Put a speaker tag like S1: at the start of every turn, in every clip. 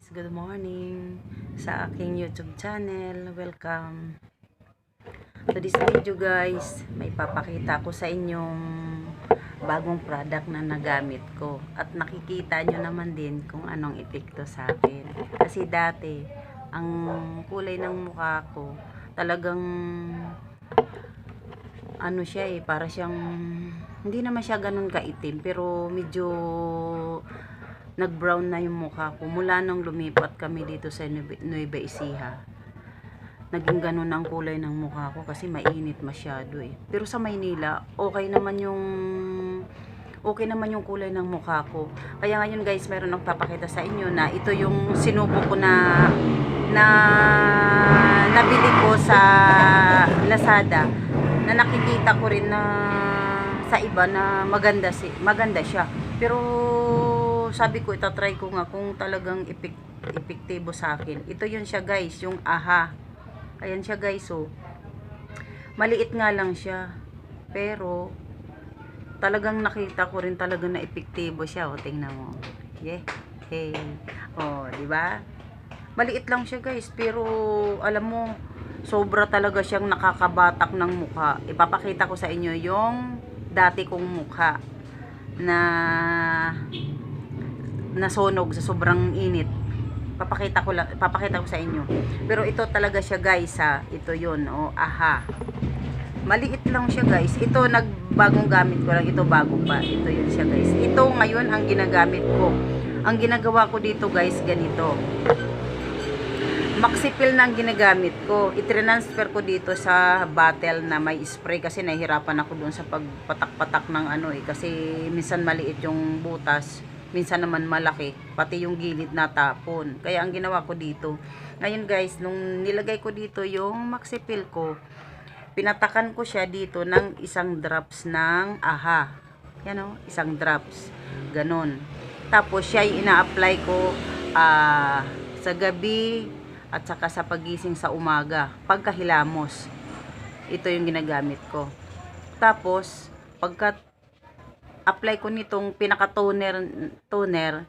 S1: Good morning sa aking YouTube channel. Welcome to this video guys. May papakita ko sa inyong bagong product na nagamit ko. At nakikita nyo naman din kung anong epekto sa akin. Kasi dati, ang kulay ng mukha ko, talagang ano siya para siyang hindi naman siya ganun kaitim. Pero medyo nag-brown na yung mukha ko mula nang lumipat kami dito sa Nueva Ecija. Naging ganun ang kulay ng mukha ko kasi mainit masyado eh. Pero sa Maynila, okay naman yung kulay ng mukha ko. Kaya ngayon guys, meron akong papakita sa inyo na ito yung sinubo ko na nabili ko sa Lazada, na nakikita ko rin na sa iba na maganda siya. Pero sabi ko, itatry ko nga kung talagang epektibo sa akin. Ito yun siya guys, yung AHA. Ayan siya guys, oh. Maliit nga lang siya. Pero, talagang nakita ko rin talagang na epektibo siya. O, tingnan mo. Yeah. Hey. O, diba? Maliit lang siya guys. Pero, alam mo, sobra talaga siyang nakakabatak ng mukha. Ipapakita ko sa inyo yung dati kong mukha na nasunog sa sobrang init. Papakita ko sa inyo. Pero ito talaga siya guys, ha. Ito yun, oh, AHA. Maliit lang siya guys. Ito nagbagong gamit ko lang. Ito bago pa. Ito yun siya guys. Ito ngayon ang ginagamit ko. Ang ginagawa ko dito guys, ganito. Maxipil na ang ginagamit ko. I-transfer ko dito sa bottle na may spray kasi nahihirapan ako doon sa pagpatak-patak ng ano eh. Kasi minsan maliit yung butas, minsan naman malaki, pati yung gilid natapon. Kaya ang ginawa ko dito, ngayon guys, nung nilagay ko dito yung Maxipil ko, pinatakan ko siya dito ng isang drops ng AHA. Yan o, isang drops. Ganon. Tapos siya ina-apply ko sa gabi at saka sa pagising sa umaga, pagkahilamos. Ito yung ginagamit ko. Tapos, pagka apply ko nitong pinaka-toner,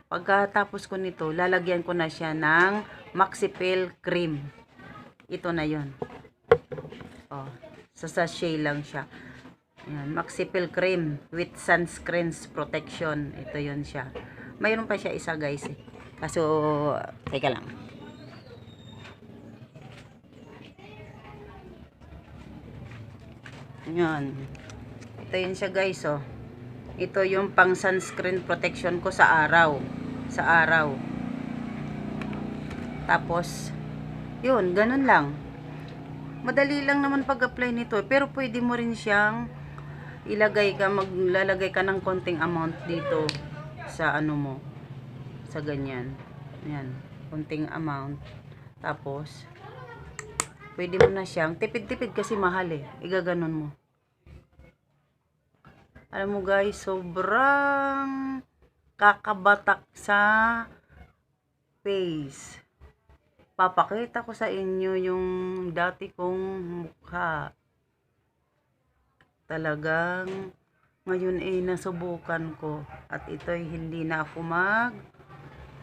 S1: pagkatapos ko nito, lalagyan ko na siya ng Maxipil cream. Ito na yon. Oh, sa sachet lang siya. Ayan, Maxipil cream with sunscreen protection. Ito yon siya. Mayroon pa siya isa guys eh. Kaso, teka lang. Ayan. Ito yun siya guys, oh. Ito yung pang sunscreen protection ko sa araw. Sa araw. Tapos, yun, ganun lang. Madali lang naman pag-apply nito. Pero pwede mo rin siyang maglalagay ka ng konting amount dito sa ano mo. Sa ganyan. Ayan, konting amount. Tapos, pwede mo na siyang, tipid-tipid kasi mahal eh. Igaganon mo. Alam mo guys, sobrang kakabatak sa face. Papakita ko sa inyo yung dati kong mukha. Talagang ngayon ay nasubukan ko. At ito'y hindi na ako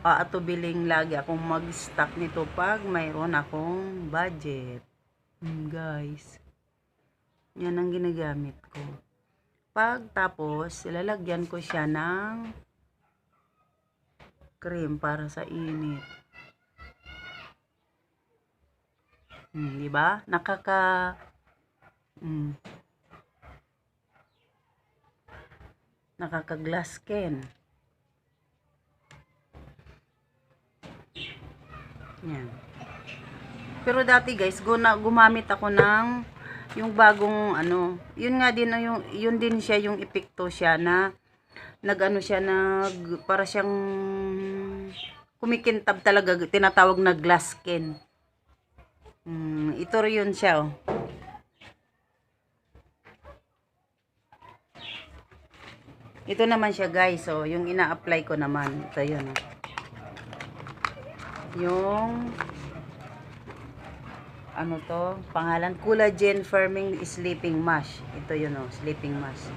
S1: paatubiling lagi akong mag-stock nito pag mayroon akong budget. Guys, yan ang ginagamit ko. Tapos, ilalagyan ko siya ng cream para sa init. Diba? Nakaka-glass skin. Yan. Pero dati guys, gumamit ako ng yung bagong ano, yun nga din yun din siya yung epekto siya na para siyang kumikintab talaga, tinatawag na glass skin. Ito rin yun siya, oh. Ito naman siya guys, oh, yung ina-apply ko naman. Ito yun, oh. Yung ano to, pangalan, Collagen Firming Sleeping Mask. Ito yun, oh, sleeping mask.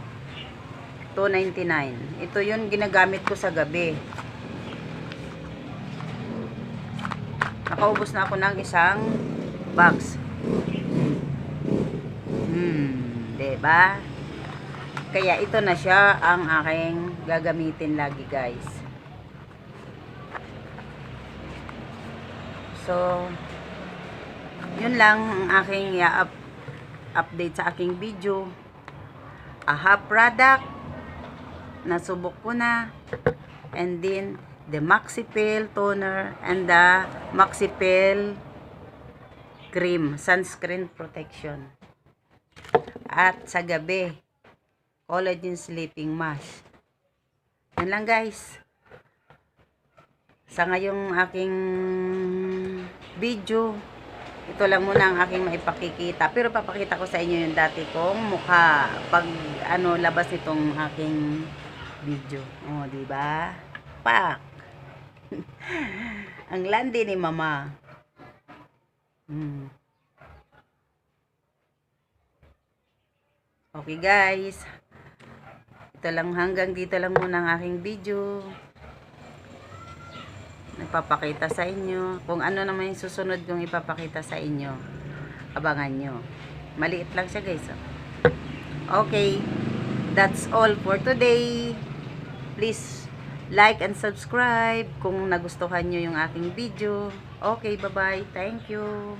S1: $2.99. Ito yun ginagamit ko sa gabi. Nakaubos na ako ng isang box. Diba? Kaya ito na siya ang aking gagamitin lagi, guys. So, yun lang ang aking update sa aking video. AHA product. Nasubok ko na. And then, the Maxipel toner and the Maxipel cream, sunscreen protection. At sa gabi, collagen sleeping mask. Yan lang, guys. Sa ngayong aking video, ito lang muna ang aking maipakikita. Pero papakita ko sa inyo yung dati kong mukha pag labas nitong aking video. Oh, di ba? Pak. Ang landi ni mama. Okay, guys. Ito lang, hanggang dito lang muna ang aking video. Nagpapakita sa inyo. Kung ano naman yung susunod kong ipapakita sa inyo, abangan nyo. Maliit lang siya, guys. Okay. That's all for today. Please like and subscribe kung nagustuhan nyo yung aking video. Okay, bye-bye. Thank you.